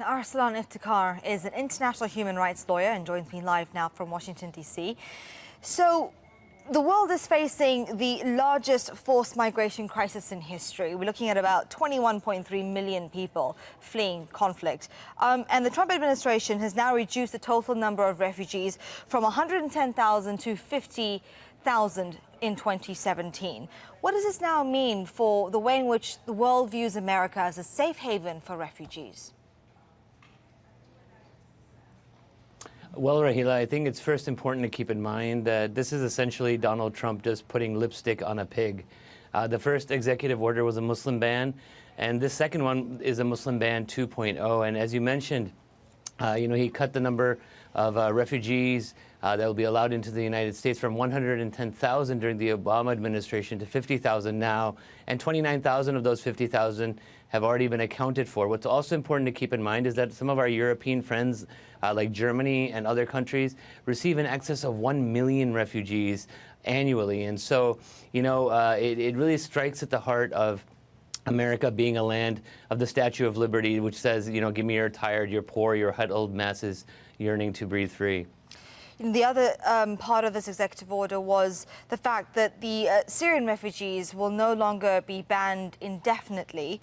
Now, Arsalan Iftikhar is an international human rights lawyer and joins me live now from Washington, D.C. So, the world is facing the largest forced migration crisis in history. We're looking at about 21.3 million people fleeing conflict. And the Trump administration has now reduced the total number of refugees from 110,000 to 50,000 in 2017. What does this now mean for the way in which the world views America as a safe haven for refugees? Well, Rahila, I think it's first important to keep in mind that this is essentially Donald Trump just putting lipstick on a pig. The first executive order was a Muslim ban, and this second one is a Muslim ban 2.0. And as you mentioned, he cut the number of refugees that will be allowed into the United States from 110,000 during the Obama administration to 50,000 now, and 29,000 of those 50,000 have already been accounted for. What's also important to keep in mind is that some of our European friends, like Germany and other countries, receive in excess of 1 million refugees annually. And so, it really strikes at the heart of America being a land of the Statue of Liberty, which says, give me your tired, your poor, your huddled masses yearning to breathe free. The other part of this executive order was the fact that the Syrian refugees will no longer be banned indefinitely.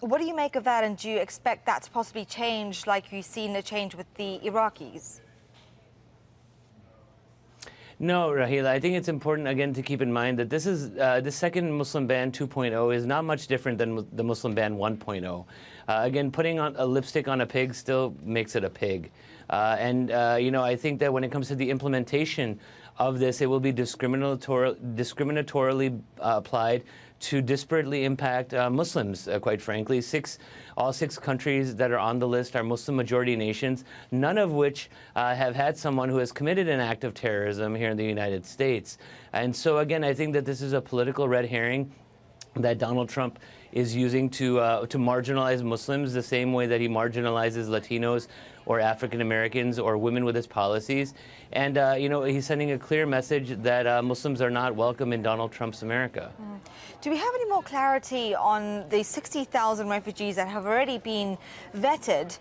What do you make of that, and do you expect that to possibly change like you've seen a change with the Iraqis? No, Rahila, I think it's important, again, to keep in mind that this is the second Muslim ban 2.0 is not much different than the Muslim ban 1.0. Again, putting on a lipstick on a pig still makes it a pig. I think that when it comes to the implementation of this, it will be discriminatorily applied to disparately impact Muslims, quite frankly. All six countries that are on the list are Muslim-majority nations, none of which have had someone who has committed an act of terrorism here in the United States. And so, again, I think that this is a political red herring that Donald Trump is using to marginalize Muslims the same way that he marginalizes Latinos or African Americans or women with his policies. And, he's sending a clear message that Muslims are not welcome in Donald Trump's America. Do we have any more clarity on the 60,000 refugees that have already been vetted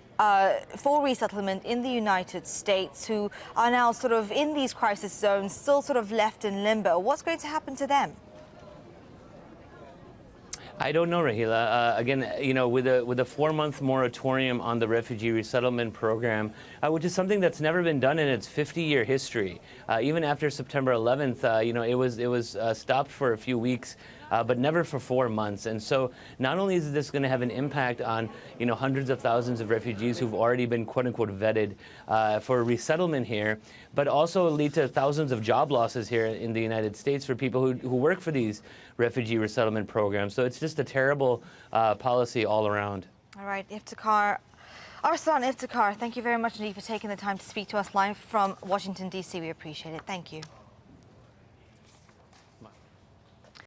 for resettlement in the United States, who are now sort of in these crisis zones, still sort of left in limbo? What's going to happen to them? I don't know, Rahila. Again, with a 4-month moratorium on the refugee resettlement program, which is something that's never been done in its 50-year history. Even after September 11th, it was stopped for a few weeks, but never for 4 months. And so, not only is this going to have an impact on hundreds of thousands of refugees who've already been quote unquote vetted for resettlement here, but also lead to thousands of job losses here in the United States for people who work for these refugee resettlement programs. So it's just a terrible policy all around. All right, Arsalan Iftikhar, thank you very much indeed for taking the time to speak to us live from Washington, D.C. We appreciate it. Thank you.